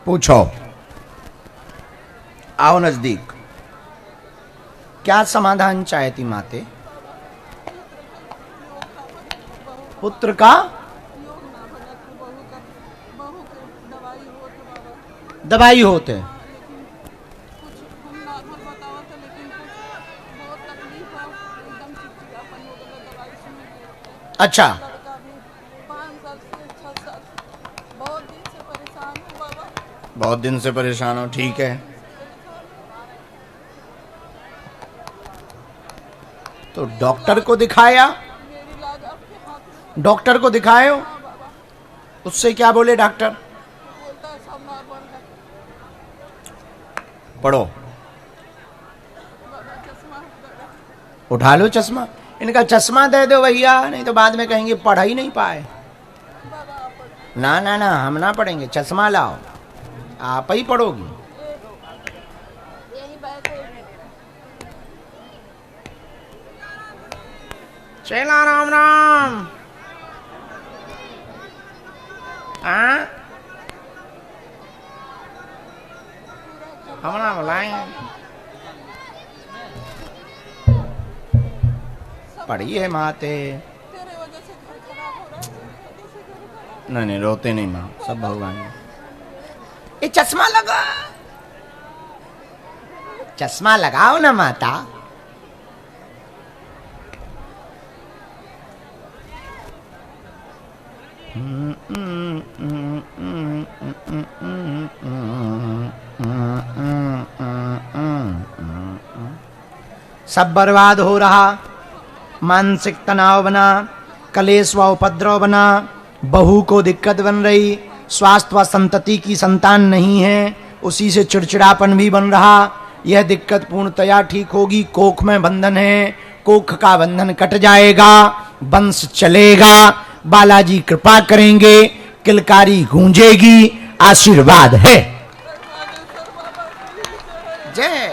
पूछो, आओ नजदीक। क्या समाधान चाहती माते? पुत्र का दवाई होते। अच्छा, बहुत दिन से परेशान हो, ठीक है। तो डॉक्टर को दिखाया? डॉक्टर को दिखाए हो? उससे क्या बोले डॉक्टर? पढ़ो, उठा लो चश्मा। इनका चश्मा दे दो भैया, नहीं तो बाद में कहेंगे पढ़ ही नहीं पाए। ना ना ना, हम ना पढ़ेंगे, चश्मा लाओ, आप ही पढ़ोगी। चला राम राम। हमारा बुलाएंगे, पढ़िए माते। नहीं नहीं, रोते नहीं माँ, सब भगवान। ये चश्मा लगा, चश्मा लगाओ ना माता। सब बर्बाद हो रहा, मानसिक तनाव बना, कलेश व उपद्रव बना, बहू को दिक्कत बन रही, स्वास्थ्य व संतति की संतान नहीं है, उसी से चिड़चिड़ापन भी बन रहा। यह दिक्कत पूर्णतया ठीक होगी। कोख में बंधन है, कोख का बंधन कट जाएगा, वंश चलेगा, बालाजी कृपा करेंगे, किलकारी गूंजेगी, आशीर्वाद है। जय।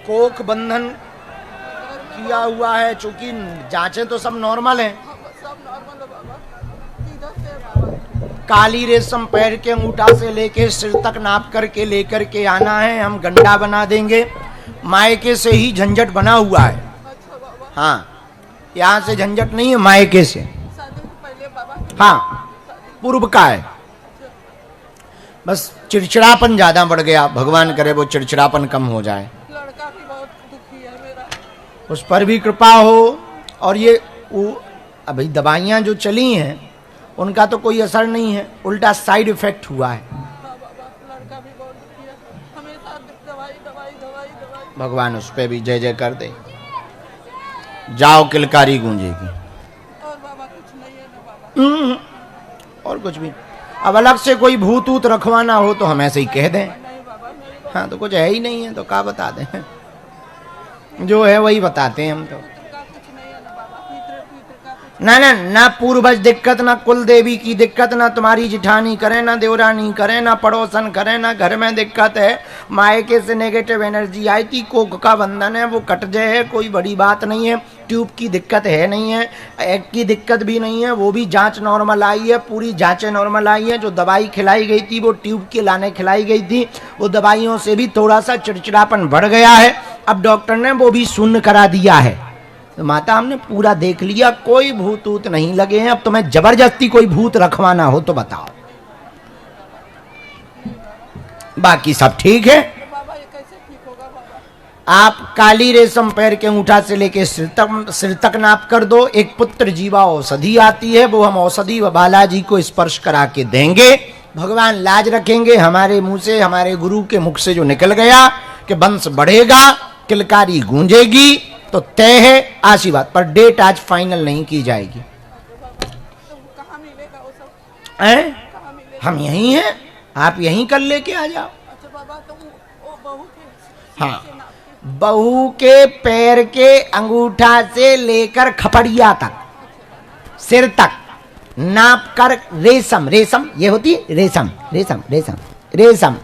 कोख बंधन किया हुआ है, चूंकि जांचें तो सब नॉर्मल हैं। काली रेशम पैर के अंगूठा से लेके सिर तक नाप करके लेकर के आना है, हम गंडा बना देंगे। मायके से ही झंझट बना हुआ है। हाँ, यहाँ से झंझट नहीं है, मायके से। हाँ, पूर्व का है। बस चिड़चिड़ापन ज्यादा बढ़ गया, भगवान करे वो चिड़चिड़ापन कम हो जाए। लड़का भी बहुत दुखी है मेरा, उस पर भी कृपा हो। और ये अभी दवाइयाँ जो चली हैं उनका तो कोई असर नहीं है, उल्टा साइड इफेक्ट हुआ है। लड़का भी बहुत दुखी है, हमेशा दवाई दवाई दवाई दवाई। भगवान उस पे भी जय जय कर दे। जाओ, किलकारी गूंजेगी। और बाबा कुछ नहीं है ना बाबा? और कुछ भी। अब अलग से कोई भूत ऊत रखवाना हो तो हम ऐसे ही कह दें। नहीं बाबा, नहीं बाबा। हाँ, तो कुछ है ही नहीं है तो क्या बता दें, जो है वही बताते हैं हम तो। कुछ नहीं है ना बाबा, पितृ का कुछ ना ना ना, पूर्वज दिक्कत, ना कुल देवी की दिक्कत, ना तुम्हारी जिठानी करे, ना देवरानी करे, ना पड़ोसन करे, ना घर में दिक्कत है। मायके से नेगेटिव एनर्जी आई थी, कोख का बंधन है, वो कट जाए, कोई बड़ी बात नहीं है। ट्यूब की दिक्कत है नहीं है, एग की दिक्कत भी नहीं है, वो भी जांच नॉर्मल आई है, पूरी जांचें नॉर्मल आई है। जो दवाई खिलाई गई थी वो ट्यूब के लाने खिलाई गई थी, वो दवाइयों से भी थोड़ा सा चिड़चिड़ापन बढ़ गया है। अब डॉक्टर ने वो भी शून्य करा दिया है। तो माता हमने पूरा देख लिया, कोई भूत ऊत नहीं लगे हैं। अब तुम्हें जबरदस्ती कोई भूत रखवाना हो तो बताओ, बाकी सब ठीक है। बाबा, ये कैसे ठीक होगा बाबा? आप काली रेशम पैर के अंगूठा से लेके सिर तक नाप कर दो। एक पुत्र जीवा औषधि आती है, वो हम औषधि व बालाजी को स्पर्श करा के देंगे। भगवान लाज रखेंगे, हमारे मुंह से, हमारे गुरु के मुख से जो निकल गया कि वंश बढ़ेगा, किलकारी गूंजेगी, तो तय है आशीर्वाद। पर डेट आज फाइनल नहीं की जाएगी। तो कहाँ मिलेगा वो सब? कहाँ मिलेगा? हम यहीं हैं, आप यहीं कर लेके आ जाओ। अच्छा बाबा, तो वो बहू के हाँ, बहू के पैर के अंगूठा से लेकर खपड़िया तक, सिर तक नाप कर, रेशम, रेशम ये होती रेशम, रेशम रेशम रेशम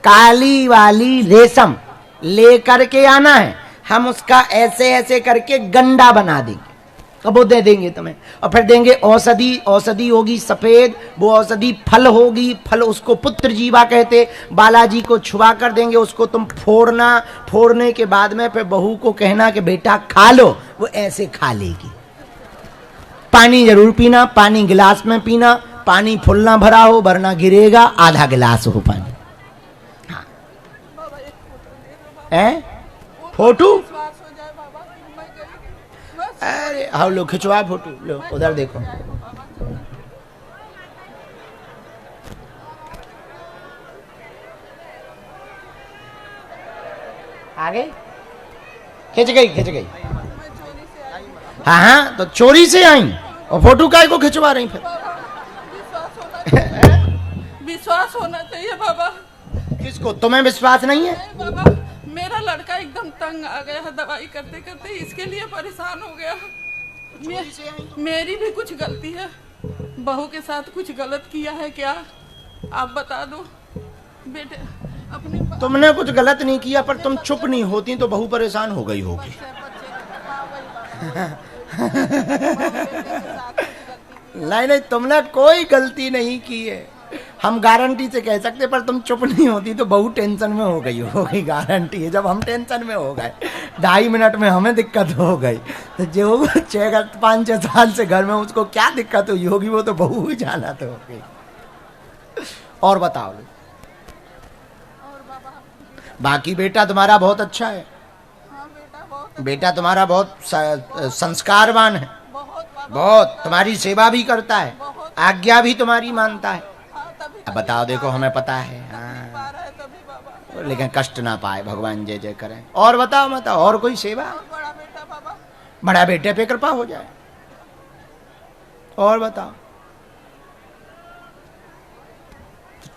काली वाली रेशम लेकर के आना है, हम उसका ऐसे ऐसे करके गंडा बना देंगे, अब वो दे देंगे तुम्हें। और फिर देंगे औषधि, औषधि होगी सफेद, वो औषधि फल होगी, फल उसको पुत्र जीवा कहते, बालाजी को छुआ कर देंगे, उसको तुम फोड़ना, फोड़ने के बाद में फिर बहू को कहना कि बेटा खा लो, वो ऐसे खा लेगी। पानी जरूर पीना, पानी गिलास में पीना, पानी फुलना भरा हो वरना गिरेगा, आधा गिलास हो पानी। हाँ बाबा एक फोटो ले लो बाबा, है फोटो, विश्वास हो जाए बाबा कि मैं गई बस। अरे हाँ लो खिंचवा फोटो, लो उधर देखो। आ गई, खिंच गई, खिंच गई। मैं चोरी से आई हूँ बाबा। हाँ हाँ, तो चोरी से आई और फोटो काय को खिंचवा रही फिर? विश्वास होना चाहिए, विश्वास होना चाहिए बाबा। किसको, तुम्हें विश्वास नहीं है? नहीं बाबा, मेरा लड़का एकदम तंग आ गया है दवाई करते करते, इसके लिए परेशान हो गया। मेरी भी कुछ गलती है, बहू के साथ कुछ गलत किया है क्या, आप बता दो बेटे। अपने तुमने कुछ गलत नहीं किया, पर तुम चुप नहीं होती तो बहू परेशान हो गई होगी। नहीं नहीं, तुमने कोई गलती नहीं की है, हम गारंटी से कह सकते, पर तुम चुप नहीं होती तो बहू टेंशन में हो गई होगी, गारंटी है। जब हम टेंशन में हो गए, 2.5 मिनट में हमें दिक्कत हो गई, तो जो 5-6 साल से घर में उसको क्या दिक्कत हुई होगी, वो तो बहू ही जाना तो होगी। और बताओ, बाकी बेटा तुम्हारा बहुत अच्छा है। हाँ बेटा बहुत, बेटा तुम्हारा बहुत संस्कारवान है, बहुत बाबा, बहुत तुम्हारी सेवा भी करता है, बहुत। आज्ञा भी तुम्हारी मानता है। हाँ तभी अब बताओ, देखो हमें पता है, पा हाँ, रहा है तभी बाबा। लेकिन कष्ट ना पाए, भगवान जय जय करें। और बताओ, बताओ और कोई सेवा? और बड़ा बेटा बाबा, बड़ा बेटे पे कृपा हो जाए। और बताओ,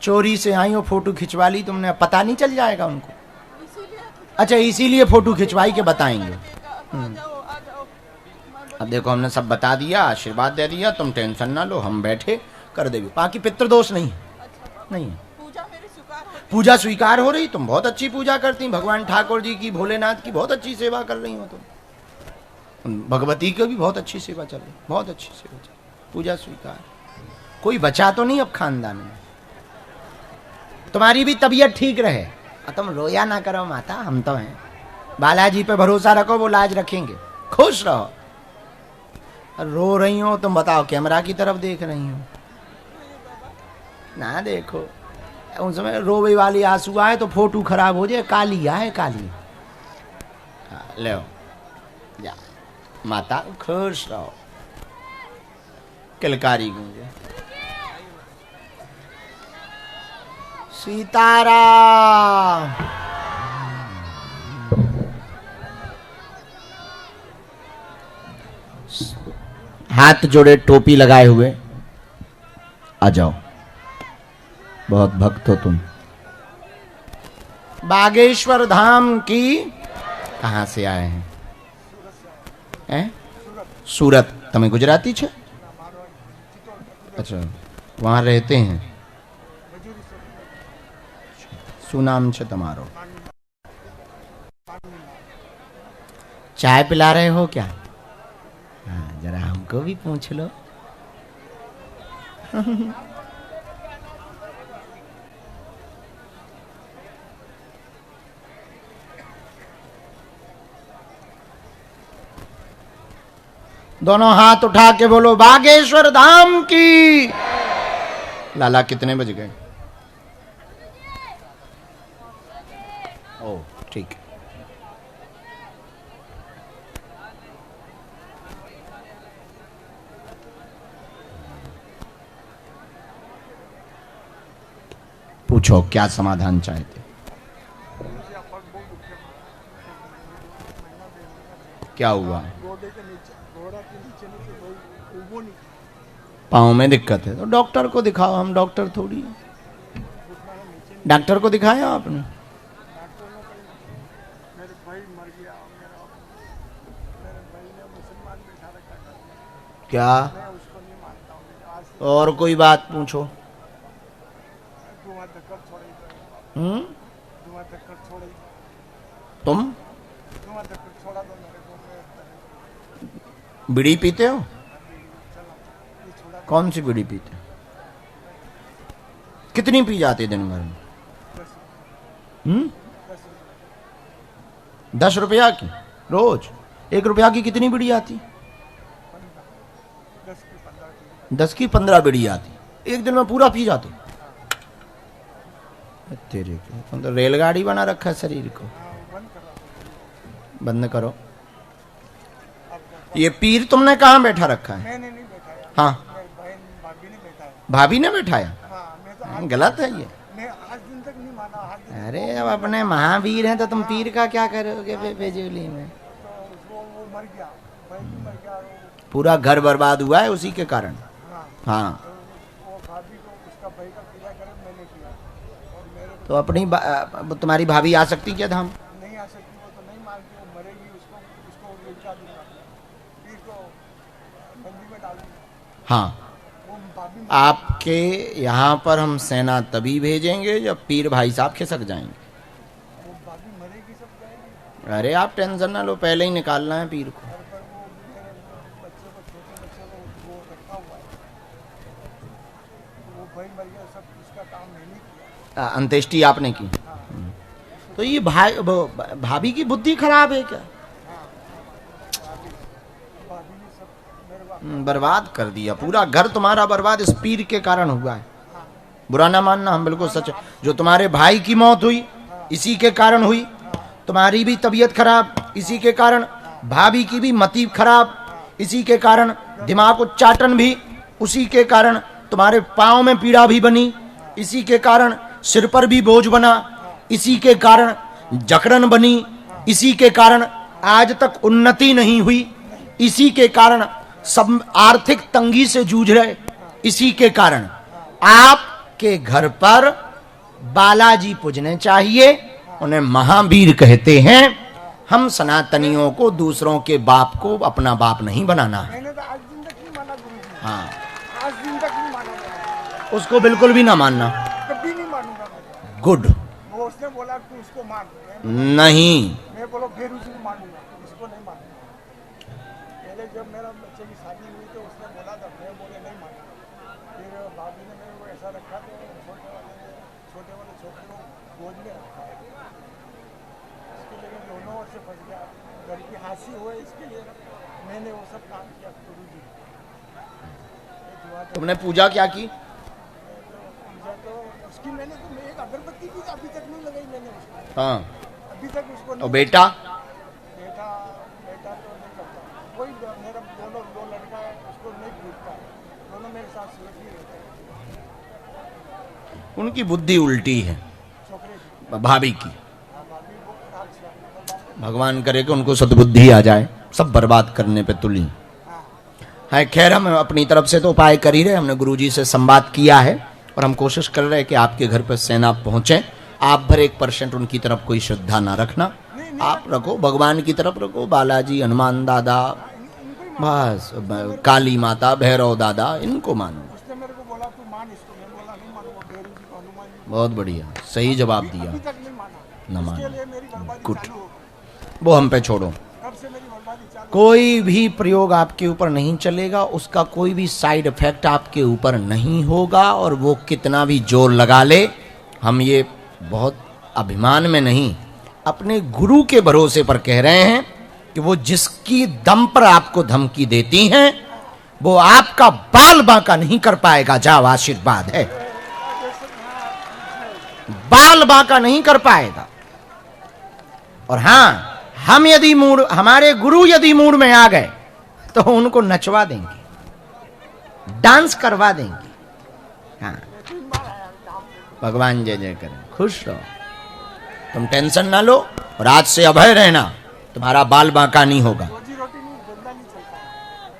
चोरी से आई हो, फोटो खिंचवा ली तुमने, पता नहीं चल जाएगा उनको? इसीलिए अच्छा, इसीलिए फोटो खिंचवाई के बताएंगे। आ जाओ आ जाओ। अब देखो, हमने सब बता दिया, आशीर्वाद दे दिया, तुम टेंशन ना लो, हम बैठे कर देंगे। बाकी पितृदोष नहीं है, अच्छा बाबा, नहीं है। पूजा मेरी स्वीकार होती पूजा स्वीकार हो रही, तुम बहुत अच्छी पूजा करती, भगवान ठाकुर जी की, भोलेनाथ की बहुत अच्छी सेवा कर रही हो तुम, भगवती की भी बहुत अच्छी सेवा चल रही, बहुत अच्छी सेवा चल रही, पूजा स्वीकार। कोई बचा तो नहीं अब खानदान में? तुम्हारी भी तबीयत ठीक रहे, तुम रोया ना करो माता, हम तो हैं, बालाजी पे भरोसा रखो, वो लाज रखेंगे, खुश रहो। रो रही हो तुम, बताओ कैमरा की तरफ देख रही हो ना, देखो उस समय रोवे वाली आंसू आए तो फोटो खराब हो जाए, काली आए काली। ले जा माता, खुश रहो, किलकारी गूंजे। सीताराम। हाथ जोड़े, टोपी लगाए हुए आ जाओ, बहुत भक्त हो तुम। बागेश्वर धाम की कहाँ से आए हैं? सूरत, तमें गुजराती छे? अच्छा, वहाँ रहते हैं। सुनाम छे तमारो? चाय पिला रहे हो क्या? हाँ, जरा हमको भी पूछ लो। दोनों हाथ उठा के बोलो बागेश्वर धाम की। लाला कितने बज गए? ओ ठीक है। पूछो क्या समाधान चाहते? क्या हुआ? पाँव में दिक्कत है तो डॉक्टर को दिखाओ, हम डॉक्टर थोड़ी हैं। डॉक्टर को दिखाया आपने? क्या और कोई बात पूछो। तुम बीड़ी पीते हो? कौन सी बीड़ी पीते हो? कितनी पी जाती दिन भर में? 10 रुपया की रोज? 1 रुपया की कितनी बीड़ी आती? 10 की 15 बीड़ी आती, एक दिन में पूरा पी जाते। तेरे को तो रेलगाड़ी बना रखा है शरीर को। बंद करो। ये पीर तुमने कहाँ बैठा रखा है? मैंने नहीं बैठाया। हाँ, भाभी ने बैठाया। भाभी ने बैठाया? हाँ, मैं तो गलत है ये। मैं आज दिन तक नहीं माना। आज दिन अरे अब अपने महावीर हैं तो तुम पीर का क्या करोगे बेजूली में? तो उसको वो मर गया, भाई भी मर गया। पूरा घर बर्बाद हुआ है उसी के कारण। हाँ, हाँ, तो वो भाभी को उसका भाई का पूजा करे मैंने किया और मेरे को तो अपनी तुम्हारी भाभी आ सकती क्या धाम? नहीं आ सकती। वो तो नहीं मानती, वो मरेगी। उसको उसको उल्टा दूंगा, पीर को बंदी में डाल दूंगा। हाँ, वो भाभी आपके यहाँ पर हम सेना तभी भेजेंगे जब पीर भाई साहब खिसक जाएंगे। वो भाभी मरेगी, सब जाएगी। अरे आप टेंशन ना लो, पहले ही निकालना है पीर को। पर वो मेरे बच्चे को, छोटे बच्चे को वो रखा हुआ है। वो भाई मर गया, सब उसका काम मैंने किया। अंत्येष्टि आपने की? तो ये भाभी की बुद्धि खराब है क्या? भाभी ने सब मेरे को बर्बाद कर दिया पूरा घर तुम्हारा बर्बाद इस पीर के कारण हुआ है। बुरा ना मानना, हम बिल्कुल सच। जो तुम्हारे भाई की मौत हुई इसी के कारण हुई, तुम्हारी भी तबीयत खराब इसी के कारण, भाभी की भी मति खराब इसी के कारण, दिमाग उच्चाटन भी उसी के कारण, तुम्हारे पाँव में पीड़ा भी बनी इसी के कारण, सिर पर भी बोझ बना इसी के कारण, जकड़न बनी इसी के कारण, आज तक उन्नति नहीं हुई इसी के कारण, सब आर्थिक तंगी से जूझ रहे इसी के कारण। आपके घर पर बालाजी पूजने चाहिए, उन्हें महावीर कहते हैं। हम सनातनियों को दूसरों के बाप को अपना बाप नहीं बनाना है। मैंने तो आज दिन तक नहीं माना गुरुजी। हाँ, आज दिन तक नहीं माना मैंने। उसको बिल्कुल भी ना मानना। कभी नहीं मानूंगा मैं। गुड। वो उसने बोला तू उसको मान। नहीं, मैं बोलो फिर उसको मानूंगा, इसको नहीं मानूंगा। पहले जब मेरा बच्चे की शादी हुई तो उसने बोला था, मैं बोले नहीं माना। फिर भाभी ने मेरे को ऐसा रखा तो छोटे वाले छोटे को गोद में रखा है। इसके लिए दोनों ओर से फंस गया। घर की हासी हुए इसके लिए मैंने वो सब काम किया गुरुजी। तुमने पूजा क्या की? पूजा तो उसकी मैंने तो एक अगरबत्ती की अभी तक नहीं लगाई मैंने उसको। हाँ, अभी तक उसको और नहीं। बेटा? बेटा बेटा तो नहीं करता। कोई मेरा दोनों दो लड़का है, उसको नहीं पूछता है। दोनों मेरे साथ सेफ ही रहते हैं। उनकी बुद्धि उल्टी है, छोकरे की भाभी की। भाभी वो खराब से भगवान करे कि उनको सद्बुद्धि आ जाए, सब बर्बाद करने पे तुली है। खैर, हम अपनी तरफ से तो उपाय कर ही रहे, हमने गुरुजी से संवाद किया है और हम कोशिश कर रहे हैं कि आपके घर पर सेना पहुंचे। आप भर 1% उनकी तरफ कोई श्रद्धा ना रखना, आप रखो भगवान की तरफ रखो, बालाजी, हनुमान दादा, बस काली माता, भैरव दादा, इनको मानो। उसने मेरे को बोला तू मान इसको। मैं बोला नहीं मानूंगा। भैरू जी को, हनुमान जी बहुत बढ़िया, सही जवाब को दिया। अभी तक नहीं माना। न इसके मानो, लिए मेरी बर्बादी गुड। चालू हो गई। वो हम पे छोड़ो। कब से मेरी बर्बादी चालू। कोई भी प्रयोग आपके ऊपर नहीं चलेगा, उसका कोई भी साइड इफेक्ट आपके ऊपर नहीं होगा, और वो कितना भी जोर लगा ले, हम ये बहुत अभिमान में नहीं, अपने गुरु के भरोसे पर कह रहे हैं कि वो जिसकी दम पर आपको धमकी देती हैं, वो आपका बाल बांका नहीं कर पाएगा। जाओ, आशीर्वाद है, बाल बांका नहीं कर पाएगा। और हाँ, हम यदि मूड, हमारे गुरु यदि मूड में आ गए तो उनको नचवा देंगे, डांस करवा देंगे। हाँ, भगवान जय जय करें, खुश रहो, तुम टेंशन ना लो, और आज से अभय रहना, तुम्हारा बाल बांका नहीं होगा। रोजी रोटी नहीं, धंधा नहीं चलता,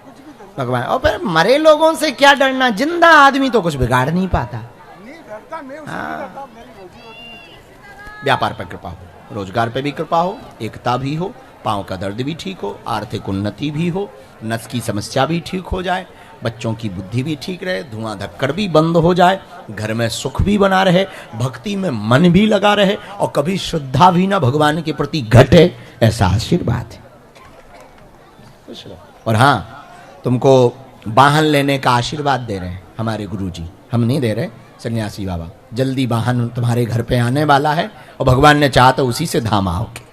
कुछ भी धंधा भगवान, और फिर मरे लोगों से क्या डरना, जिंदा आदमी तो कुछ बिगाड़ नहीं पाता। नहीं डरता। मैं उससे नहीं डरता। मेरी रोजी रोटी नहीं चलती। व्यापार पर कृपा हो, रोजगार पे भी कृपा हो, एकता भी हो, पाँव का दर्द भी ठीक हो, आर्थिक उन्नति भी हो, नस की समस्या भी ठीक हो जाए, बच्चों की बुद्धि भी ठीक रहे, धुआं धक्कड़ भी बंद हो जाए, घर में सुख भी बना रहे, भक्ति में मन भी लगा रहे और कभी श्रद्धा भी ना भगवान के प्रति घटे, ऐसा आशीर्वाद है। और हाँ, तुमको वाहन लेने का आशीर्वाद दे रहे हैं हमारे गुरुजी, हम नहीं दे रहे, सन्यासी बाबा। जल्दी वाहन तुम्हारे घर पे आने वाला है और भगवान ने चाहा तो उसी से धाम आओगे।